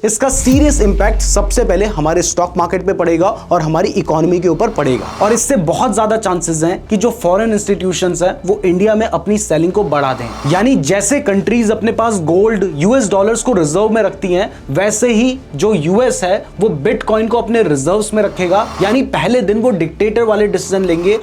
इसका serious impact सबसे पहले हमारे स्टॉक मार्केट पे पड़ेगा और हमारी इकोनॉमी के ऊपर पड़ेगा और इससे बहुत ज्यादा चांसेस हैं कि जो फॉरेन इंस्टीट्यूशंस हैं वो इंडिया में अपनी सेलिंग को बढ़ा दें। यानी जैसे कंट्रीज अपने पास गोल्ड यूएस डॉलर्स को रिजर्व में रखती हैं, वैसे ही जो यूएस है वो बिटकॉइन को अपने रिजर्व्स में रखेगा। यानी पहले दिन वो डिक्टेटर वाले डिसीजन लेंगे।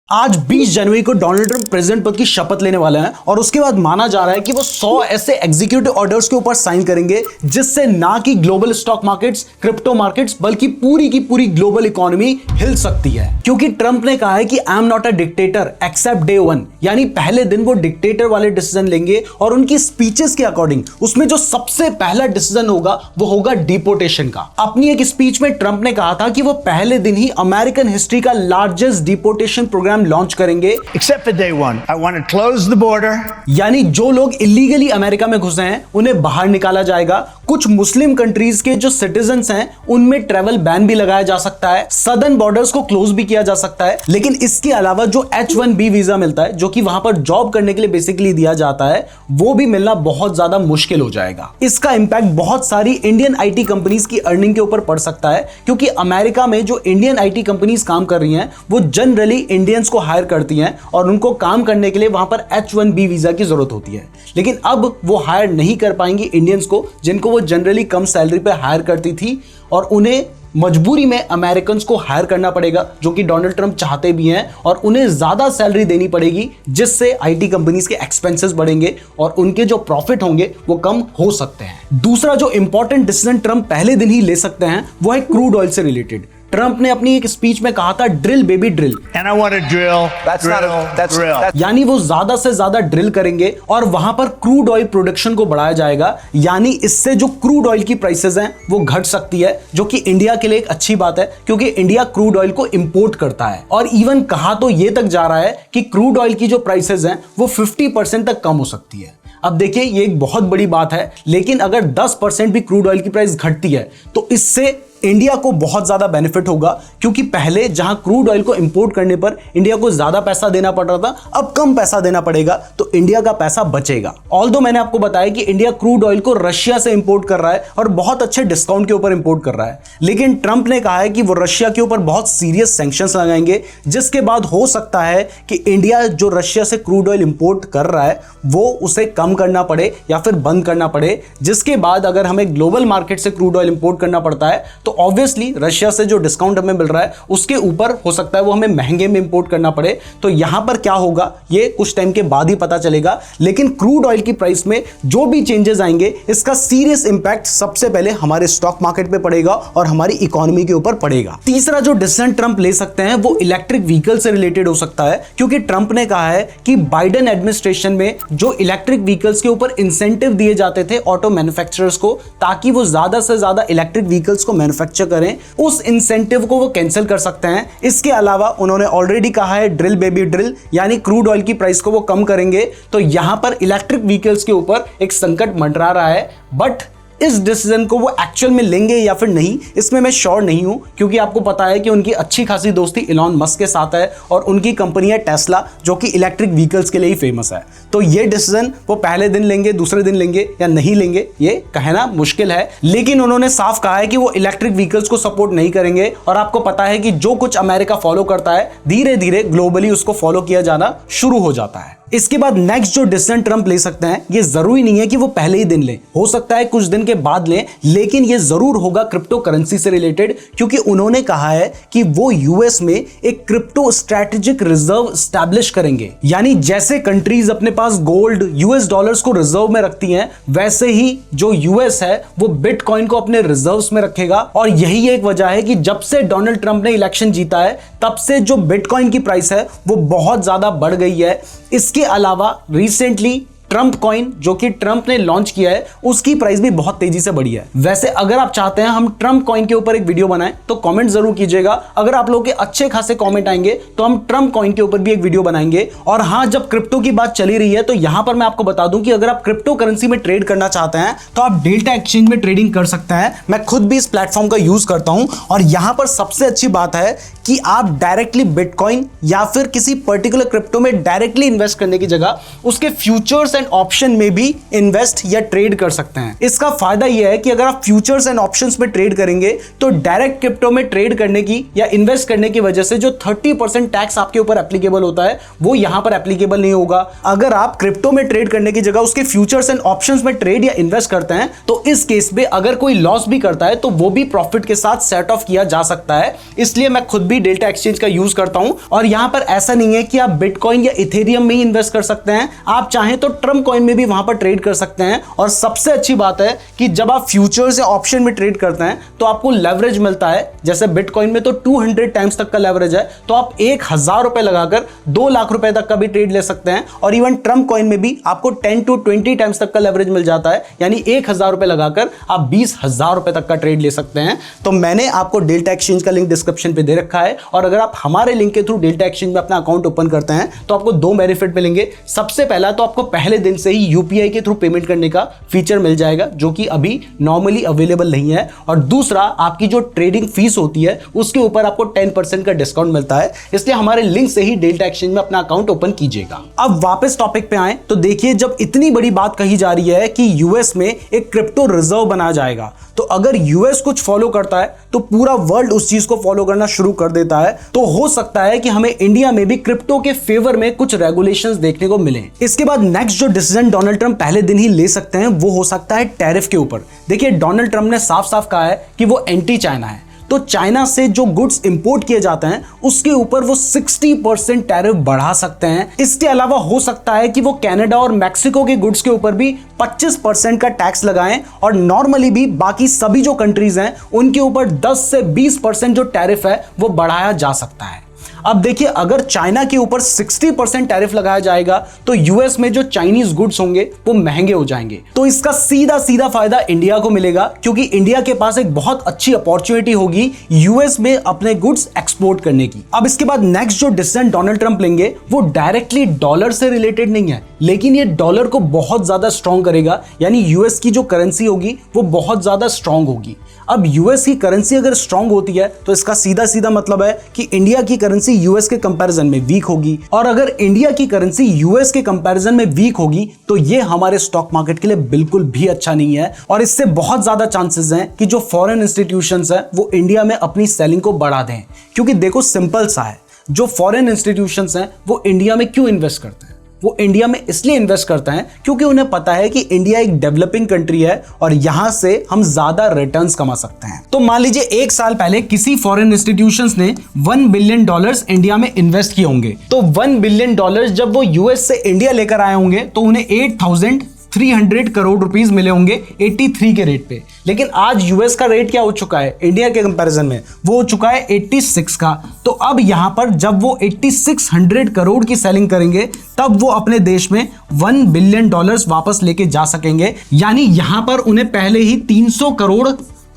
आज 20 जनवरी को डोनाल्ड ट्रंप प्रेसिडेंट पद की शपथ लेने वाले हैं और उसके बाद माना जा रहा है कि वो 100 ऐसे एग्जीक्यूटिव ऑर्डर्स के ऊपर साइन करेंगे जिससे ना कि global stock markets, crypto markets, बल्कि पूरी की पूरी ग्लोबल इकोनॉमी हिल सकती है। क्योंकि ट्रंप ने कहा है कि I am not a dictator except day one, यानी पहले दिन वो डिक्टेटर वाले डिसीजन लेंगे और उनकी स्पीचेस के अकॉर्डिंग उसमें जो सबसे पहला डिसीजन होगा वो होगा डिपोर्टेशन का। अपनी एक स्पीच में ट्रंप ने कहा था कि वो पहले दिन ही अमेरिकन हिस्ट्री का लार्जेस्ट डिपोर्टेशन प्रोग्राम लॉन्च करेंगे। Except for day one, I want to close the border. यानी जो लोग इलीगली अमेरिका में घुसे हैं उन्हें बाहर निकाला जाएगा। कुछ मुस्लिम कंट्रीज के जो सिटीजन्स हैं उनमें ट्रेवल बैन भी लगाया जा सकता है। सदर्न बॉर्डर्स को क्लोज भी किया जा सकता है। लेकिन इसके अलावा जो H1B वीजा मिलता है, जो कि वहां पर जॉब करने के लिए बेसिकली दिया जाता है, वो भी मिलना बहुत ज्यादा मुश्किल हो जाएगा। इसका इंपैक्ट बहुत सारी इंडियन आईटी कंपनीज की अर्निंग के ऊपर पड़ सकता है, क्योंकि अमेरिका में जो इंडियन आईटी कंपनीज काम कर रही हैं वो जनरली इंडियंस को हायर करती हैं और उनको काम करने के लिए वहां पर H1B वीजा की जरूरत होती है। लेकिन अब वो हायर नहीं कर पाएंगी इंडियंस को, जिनको वो जनरली कम सैलरी पे हायर करती थी, और उन्हें मजबूरी में अमेरिकन्स को हायर करना पड़ेगा, जो कि डोनाल्ड ट्रंप चाहते भी हैं, और उन्हें ज्यादा सैलरी देनी पड़ेगी जिससे आईटी कंपनीज के एक्सपेंसेस बढ़ेंगे और उनके जो प्रॉफिट होंगे वो कम हो सकते हैं। दूसरा जो इंपॉर्टेंट डिसीजन ट्रंप पहले दिन ही ले सकते हैं वो है क्रूड ऑयल से रिलेटेड। ट्रंप ने अपनी एक स्पीच में कहा था drill baby drill, And I want to drill. यानी वो ज्यादा से ज्यादा ड्रिल करेंगे और वहां पर क्रूड ऑयल प्रोडक्शन को बढ़ाया जाएगा। यानी इससे जो क्रूड ऑयल की प्राइसेस हैं वो घट सकती है, जो कि इंडिया के लिए एक अच्छी बात है, क्योंकि इंडिया क्रूड ऑयल को इंपोर्ट करता है। और इवन कहा तो ये तक जा रहा है कि क्रूड ऑयल की जो प्राइसेस हैं वो 50% तक कम हो सकती है। अब देखिए, ये एक बहुत बड़ी बात है, लेकिन अगर 10% भी क्रूड ऑयल की प्राइस घटती है तो इससे इंडिया को बहुत ज्यादा बेनिफिट होगा, क्योंकि पहले जहां क्रूड ऑयल को इंपोर्ट करने पर इंडिया को ज्यादा पैसा देना पड़ रहा था, अब कम पैसा देना पड़ेगा, तो इंडिया का पैसा बचेगा। ऑल्दो मैंने आपको बताया कि इंडिया क्रूड ऑयल को रशिया से इंपोर्ट कर रहा है और बहुत अच्छे डिस्काउंट के ऊपर इंपोर्ट कर रहा है, लेकिन ट्रंप ने कहा है कि वो रशिया के ऊपर बहुत सीरियस सैंक्शंस लगाएंगे, जिसके बाद हो सकता है कि इंडिया जो रशिया से क्रूड ऑयल इंपोर्ट कर रहा है वो उसे कम करना पड़े या फिर बंद करना पड़े। जिसके बाद अगर हमें ग्लोबल मार्केट से क्रूड ऑयल इंपोर्ट करना पड़ता है तो ऑब्वियसली रशिया से जो डिस्काउंट हमें मिल रहा है उसके ऊपर हो सकता है वो हमें महंगे में इंपोर्ट करना पड़े। तो यहां पर क्या होगा ये कुछ टाइम के बाद ही पता चलेगा, लेकिन क्रूड ऑयल की प्राइस में जो भी चेंजेस आएंगे इसका सीरियस इंपैक्ट सबसे पहले हमारे स्टॉक मार्केट पे पड़ेगा और हमारी इकोनॉमी के ऊपर पड़ेगा। तीसरा जो डिसीजन ट्रंप ले सकते हैं वो इलेक्ट्रिक व्हीकल से रिलेटेड हो सकता है, क्योंकि ट्रंप ने कहा है कि बाइडेन एडमिनिस्ट्रेशन में जो इलेक्ट्रिक व्हीकल्स के ऊपर इंसेंटिव दिए जाते थे ऑटो मैन्युफैक्चरर्स को, ताकि वो ज्यादा से ज्यादा इलेक्ट्रिक व्हीकल्स को मैन्युफैक्चर करें, उस इंसेंटिव को वो कैंसिल कर सकते हैं। इसके अलावा उन्होंने ऑलरेडी कहा है ड्रिल बेबी ड्रिल, यानी क्रूड ऑयल की प्राइस को वो कम करेंगे। तो यहां पर इलेक्ट्रिक व्हीकल्स के ऊपर एक संकट मंडरा रहा है, बट इस डिसीजन को वो एक्चुअल में लेंगे या फिर नहीं, इसमें मैं श्योर नहीं हूं, क्योंकि आपको पता है कि उनकी अच्छी खासी दोस्ती इलॉन मस्क के साथ है और उनकी कंपनी है टेस्ला, जो कि इलेक्ट्रिक व्हीकल्स के लिए ही फेमस है। तो ये डिसीजन वो पहले दिन लेंगे, दूसरे दिन लेंगे या नहीं लेंगे ये कहना मुश्किल है, लेकिन उन्होंने साफ कहा है कि वो इलेक्ट्रिक व्हीकल्स को सपोर्ट नहीं करेंगे। और आपको पता है कि जो कुछ अमेरिका फॉलो करता है धीरे धीरे ग्लोबली उसको फॉलो किया जाना शुरू हो जाता है। इसके बाद नेक्स्ट जो डिसीजन ट्रंप ले सकते हैं, ये जरूरी नहीं है कि वो पहले ही दिन लें, हो सकता है कुछ दिन के बाद लें, लेकिन ये जरूर होगा क्रिप्टो करेंसी से रिलेटेड, क्योंकि उन्होंने कहा है कि वो यूएस में एक क्रिप्टो स्ट्रेटेजिक रिजर्व स्टैब्लिश करेंगे। यानी जैसे कंट्रीज अपने पास गोल्ड यूएस डॉलर्स को रिजर्व में रखती हैं, वैसे ही जो यूएस है वो बिटकॉइन को अपने रिजर्व्स में रखेगा। और यही एक वजह है कि जब से डोनाल्ड ट्रंप ने इलेक्शन जीता है तब से जो बिटकॉइन की प्राइस है वो बहुत ज्यादा बढ़ गई है। इसके अलावा रिसेंटली ट्रंप कॉइन, जो कि ट्रंप ने लॉन्च किया है, उसकी प्राइस भी बहुत तेजी से बढ़ी है। वैसे अगर आप चाहते हैं हम ट्रंप कॉइन के ऊपर एक वीडियो बनाएं तो कमेंट जरूर कीजिएगा। अगर आप लोगों के अच्छे खासे कमेंट आएंगे तो हम ट्रंप कॉइन के ऊपर भी एक वीडियो बनाएंगे। और हाँ, जब क्रिप्टो की बात चली रही है तो यहां पर मैं आपको बता दूं कि अगर आप क्रिप्टो करेंसी में ट्रेड करना चाहते हैं तो आप डेल्टा एक्सचेंज में ट्रेडिंग कर सकते हैं। मैं खुद भी इस प्लेटफॉर्म का यूज करता हूं और यहां पर सबसे अच्छी बात है कि आप डायरेक्टली बिटकॉइन या फिर किसी पर्टिकुलर क्रिप्टो में डायरेक्टली इन्वेस्ट करने की जगह उसके फ्यूचर्स एंड ऑप्शन में भी इन्वेस्ट या ट्रेड कर सकते हैं। इसका फायदा यह है कि अगर आप फ्यूचर्स एंड ऑप्शंस में ट्रेड करेंगे तो डायरेक्ट क्रिप्टो में ट्रेड करने की या इन्वेस्ट करने की वजह से जो 30% टैक्स आपके ऊपर एप्लीकेबल होता है वो यहां पर एप्लीकेबल नहीं होगा। अगर आप क्रिप्टो में ट्रेड करने की जगह उसके फ्यूचर्स एंड ऑप्शंस में ट्रेड या इन्वेस्ट करते हैं तो इस केस में अगर कोई लॉस भी करता है तो वो भी प्रॉफिट के साथ सेट ऑफ किया जा सकता है। इसलिए मैं खुद भी डेल्टा एक्सचेंज का यूज करता हूं। और यहां पर ऐसा नहीं है कि आप बिटकॉइन या इथेरियम में ही इन्वेस्ट कर सकते हैं, आप चाहें तो ट्रम्प कॉइन में भी वहां पर ट्रेड कर सकते हैं। और सबसे अच्छी बात है कि जब आप फ्यूचर्स या ऑप्शन में ट्रेड करते हैं तो आपको लेवरेज मिलता है। जैसे बिटकॉइन में तो 200 टाइम्स तक का लेवरेज है, तो आप 1000 रुपए लगाकर 2 लाख रुपए तक का भी ट्रेड ले सकते हैं। और इवन ट्रम्प कॉइन में भी आपको 10 to 20 टाइम्स तक का लेवरेज मिल जाता है, यानी 1000 रुपए लगाकर आप 20,000 रुपए तक का ट्रेड ले सकते हैं। तो मैंने आपको डेल्टा एक्सचेंज का लिंक डिस्क्रिप्शन पे दे रखा है, और अगर आप हमारे लिंक के थ्रू डेल्टा एक्सचेंज में अपना अकाउंट ओपन करते हैं तो आपको 2 बेनिफिट मिलेंगे। सबसे पहला तो आपको पहले दिन से ही यूपीआई के थ्रू पेमेंट करने का फीचर मिल जाएगा जो कि अभी नॉर्मली अवेलेबल नहीं है। और दूसरा, आपकी जो ट्रेडिंग फीस होती है उसके ऊपर आपको 10% का डिस्काउंट मिलता है। इसलिए हमारे लिंक से ही डेल्टा एक्सचेंज में अपना अकाउंट ओपन कीजिएगा। अब वापस टॉपिक पे आए तो देखिए, जब इतनी बड़ी बात कही जा रही है कि यूएस में एक क्रिप्टो रिजर्व बनाया जाएगा, तो अगर यूएस कुछ फॉलो करता है तो पूरा वर्ल्ड उस चीज को फॉलो करना शुरू कर देता है। तो हो सकता है कि हमें इंडिया में भी क्रिप्टो के फेवर में कुछ रेगुलेशंस देखने को मिले। इसके बाद नेक्स्ट जो डिसीजन डोनाल्ड ट्रंप पहले दिन ही ले सकते हैं वो हो सकता है टैरिफ के ऊपर। देखिए, डोनाल्ड ट्रंप ने साफ साफ कहा है कि वो एंटी चाइना है, तो चाइना से जो गुड्स इंपोर्ट किए जाते हैं उसके ऊपर वो 60% टैरिफ बढ़ा सकते हैं। इसके अलावा हो सकता है कि वो कनाडा और मैक्सिको के गुड्स के ऊपर भी 25% का टैक्स लगाएं, और नॉर्मली भी बाकी सभी जो कंट्रीज हैं उनके ऊपर 10 से 20% जो टैरिफ है वो बढ़ाया जा सकता है। अब देखिए, अगर चाइना के ऊपर 60% टैरिफ लगाया जाएगा तो यूएस में जो चाइनीज गुड्स होंगे वो महंगे हो जाएंगे। तो इसका सीधा सीधा फायदा इंडिया को मिलेगा, क्योंकि इंडिया के पास एक बहुत अच्छी अपॉर्चुनिटी होगी यूएस में अपने गुड्स एक्सपोर्ट करने की। अब इसके बाद नेक्स्ट जो डिसीजन डोनाल्ड ट्रंप लेंगे वो डायरेक्टली डॉलर से रिलेटेड नहीं है, लेकिन ये डॉलर को बहुत ज्यादा स्ट्रॉन्ग करेगा, यानी यूएस की जो करेंसी होगी वो बहुत ज्यादा स्ट्रॉन्ग होगी। अब यूएस की करेंसी अगर स्ट्रॉन्ग होती है तो इसका सीधा सीधा मतलब है कि इंडिया की करेंसी यूएस के कंपैरिजन में वीक होगी, और अगर इंडिया की करेंसी यूएस के कंपैरिजन में वीक होगी तो ये हमारे स्टॉक मार्केट के लिए बिल्कुल भी अच्छा नहीं है। और इससे बहुत ज्यादा चांसेस हैं कि जो फॉरेन इंस्टीट्यूशंस हैं वो इंडिया में अपनी सेलिंग को बढ़ा दें। क्योंकि देखो, सिंपल सा है, जो फॉरेन इंस्टीट्यूशंस हैं वो इंडिया में क्यों इन्वेस्ट करते हैं? वो इंडिया में इसलिए इन्वेस्ट करते हैं क्योंकि उन्हें पता है कि इंडिया एक डेवलपिंग कंट्री है और यहां से हम ज्यादा रिटर्न्स कमा सकते हैं। तो मान लीजिए 1 साल पहले किसी फॉरेन इंस्टीट्यूशंस ने $1 बिलियन इंडिया में इन्वेस्ट किए होंगे, तो $1 बिलियन जब वो यूएस से इंडिया लेकर आए होंगे तो उन्हें 8,300 करोड़ रुपीस मिले होंगे 83 के रेट पे। लेकिन आज यूएस का रेट क्या हो चुका है इंडिया के कंपैरिजन में? वो हो चुका है 86 का। तो अब यहां पर जब वो 8600 करोड़ की सेलिंग करेंगे तब वो अपने देश में $1 बिलियन वापस लेके जा सकेंगे, यानी यहां पर उन्हें पहले ही 300 करोड़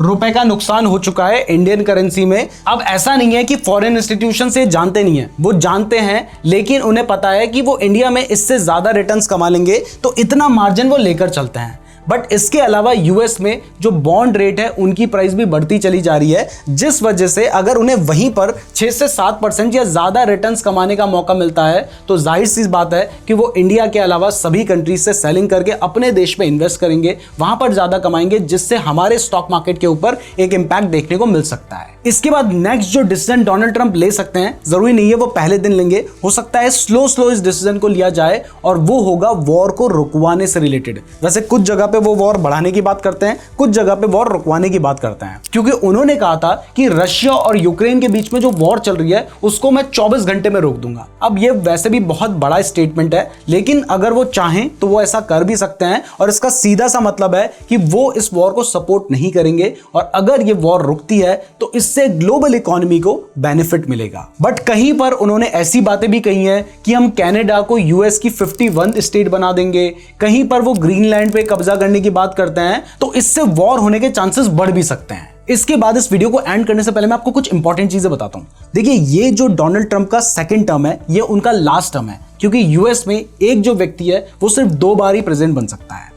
रुपए का नुकसान हो चुका है इंडियन करेंसी में। अब ऐसा नहीं है कि फॉरेन इंस्टीट्यूशन से जानते नहीं है, वो जानते हैं, लेकिन उन्हें पता है कि वो इंडिया में इससे ज्यादा रिटर्न्स कमा लेंगे, तो इतना मार्जिन वो लेकर चलते हैं। बट इसके अलावा यूएस में जो बॉन्ड रेट है उनकी प्राइस भी बढ़ती चली जा रही है, जिस वजह से अगर उन्हें वहीं पर 6 से 7% या ज्यादा रिटर्न्स कमाने का मौका मिलता है तो जाहिर सी बात है कि वो इंडिया के अलावा सभी कंट्रीज से सेलिंग करके अपने देश में इन्वेस्ट करेंगे, वहां पर ज्यादा कमाएंगे, जिससे हमारे स्टॉक मार्केट के ऊपर एक इंपैक्ट देखने को मिल सकता है। इसके बाद नेक्स्ट जो डिसीजन डोनाल्ड ट्रंप ले सकते हैं, जरूरी नहीं है वो पहले दिन लेंगे, हो सकता है स्लो इस डिसीजन को लिया जाए, और वो होगा वॉर को रुकवाने से रिलेटेड। वैसे कुछ जगह पे वो वॉर बढ़ाने की बात करते हैं, कुछ जगह पे वॉर रुकवाने की बात करते हैं, क्योंकि उन्होंने कहा था कि रशिया और यूक्रेन के बीच में जो वॉर चल रही है उसको मैं 24 घंटे में रोक दूंगा। अब ये वैसे भी बहुत बड़ा स्टेटमेंट है, लेकिन अगर वो चाहें तो वो ऐसा कर भी सकते हैं, और इसका सीधा सा मतलब है कि वो इस वॉर को सपोर्ट नहीं करेंगे, और अगर ये वॉर रुकती है तो इससे ग्लोबल इकोनॉमी को बेनिफिट मिलेगा। बट कहीं पर उन्होंने ऐसी बातें भी कही हैं कि हम कनाडा को यूएस की 51 स्टेट बना देंगे, कहीं पर वो ग्रीनलैंड पे कब्जा करने की बात करते हैं, तो इससे वॉर होने के चांसेस बढ़ भी सकते हैं। इसके बाद इस वीडियो को एंड करने से पहले मैं आपको कुछ इंपॉर्टेंट चीजें बताता हूं। देखिए, ये जो डोनाल्ड ट्रंप का सेकंड टर्म है ये उनका लास्ट टर्म है, क्योंकि यूएस में एक जो व्यक्ति है वो सिर्फ 2 बार ही प्रेसिडेंट बन सकता है।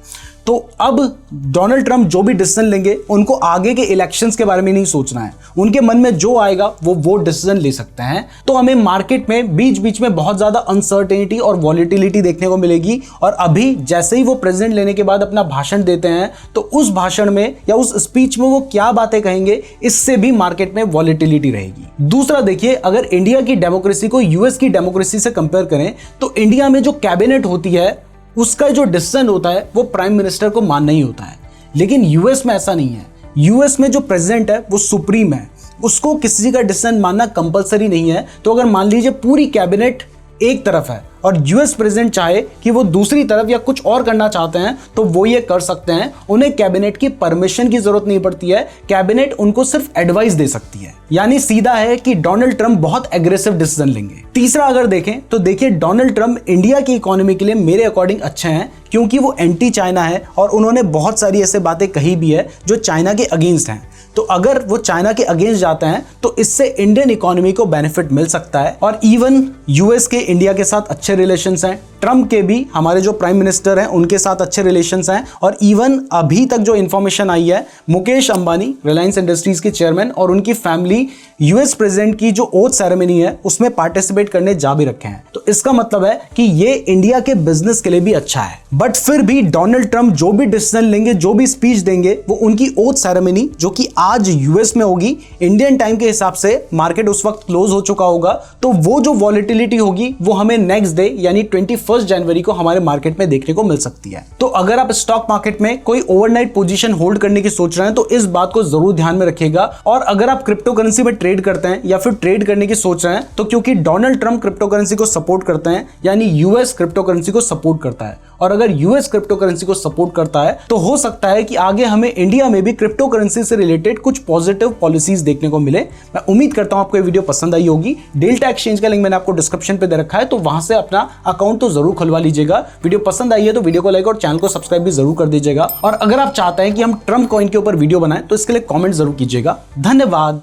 तो अब डोनाल्ड ट्रंप जो भी डिसीजन लेंगे उनको आगे के इलेक्शंस के बारे में नहीं सोचना है, उनके मन में जो आएगा वो डिसीजन ले सकते हैं। तो हमें मार्केट में बीच बीच में बहुत ज्यादा अनसर्टेनिटी और वॉलिटिलिटी देखने को मिलेगी, और अभी जैसे ही वो प्रेसिडेंट लेने के बाद अपना भाषण देते हैं तो उस भाषण में या उस स्पीच में वो क्या बातें कहेंगे, इससे भी मार्केट में वॉलिटिलिटी रहेगी। दूसरा देखिए, अगर इंडिया की डेमोक्रेसी को यूएस की डेमोक्रेसी से कंपेयर करें तो इंडिया में जो कैबिनेट होती है उसका जो डिसीजन होता है वो प्राइम मिनिस्टर को मानना ही होता है, लेकिन यूएस में ऐसा नहीं है। यूएस में जो प्रेसिडेंट है वो सुप्रीम है, उसको किसी का डिसीजन मानना कंपलसरी नहीं है। तो अगर मान लीजिए पूरी कैबिनेट एक तरफ है और यूएस प्रेसिडेंट चाहे कि वो दूसरी तरफ या कुछ और करना चाहते हैं तो वो ये कर सकते हैं, उन्हें कैबिनेट की परमिशन की जरूरत नहीं पड़ती है, कैबिनेट उनको सिर्फ एडवाइस दे सकती है। यानी सीधा है कि डोनाल्ड ट्रंप बहुत एग्रेसिव डिसीजन लेंगे। तीसरा अगर देखें तो देखिए, डोनाल्ड ट्रंप इंडिया की इकोनॉमी के लिए मेरे अकॉर्डिंग अच्छे हैं, क्योंकि वो एंटी चाइना है और उन्होंने बहुत सारी ऐसे बातें कही भी है जो चाइना के अगेंस्ट हैं। तो अगर वो चाइना के अगेंस्ट जाते हैं तो इससे इंडियन इकोनॉमी को बेनिफिट मिल सकता है। और इवन यूएस के इंडिया के साथ अच्छे रिलेशंस हैं, ट्रंप के भी हमारे जो प्राइम मिनिस्टर हैं उनके साथ अच्छे रिलेशंस हैं। और इवन अभी तक जो इंफॉर्मेशन आई है, मुकेश अंबानी रिलायंस इंडस्ट्रीज के चेयरमैन और उनकी फैमिली यूएस प्रेसिडेंट की जो ओथ सेरेमनी है उसमें पार्टिसिपेट करने जा भी रखे हैं। तो इसका मतलब है कि ये इंडिया के बिजनेस के लिए भी अच्छा है। बट फिर भी डोनाल्ड ट्रंप जो भी डिसीजन लेंगे, जो भी स्पीच देंगे, वो उनकी ओथ सेरेमनी जो कि आज यूएस में होगी, इंडियन टाइम के हिसाब से मार्केट उस वक्त क्लोज हो चुका होगा, तो वो जो वॉलिटिलिटी होगी वो हमें नेक्स्ट डे यानी 21 जनवरी को हमारे मार्केट में देखने को मिल सकती है। तो अगर आप स्टॉक मार्केट में कोई ओवरनाइट पोजीशन होल्ड करने की सोच रहे हैं तो इस बात को जरूर ध्यान में रखिएगा। और अगर आप क्रिप्टो करेंसी में ट्रेड करते हैं या फिर ट्रेड करने की सोच रहे हैं तो क्योंकि डोनाल्ड ट्रंप क्रिप्टो करेंसी को सपोर्ट करते हैं, यानी यूएस क्रिप्टो करेंसी को सपोर्ट करता है, और अगर यूएस क्रिप्टो करेंसी को सपोर्ट करता है तो हो सकता है कि आगे हमें इंडिया में भी क्रिप्टो करेंसी से रिलेटेड कुछ पॉजिटिव पॉलिसीज देखने को मिले। मैं उम्मीद करता हूं आपको ये वीडियो पसंद आई होगी। डेल्टा एक्सचेंज का लिंक मैंने आपको डिस्क्रिप्शन पे दे रखा है, तो वहां से अपना अकाउंट तो जरूर खुलवा लीजिएगा। वीडियो पसंद आई है तो वीडियो को लाइक और चैनल को सब्सक्राइब भी जरूर कर दीजिएगा। और अगर आप चाहते हैं कि हम ट्रंप कॉइन के ऊपर वीडियो बनाएं तो इसके लिए कमेंट जरूर कीजिएगा। धन्यवाद।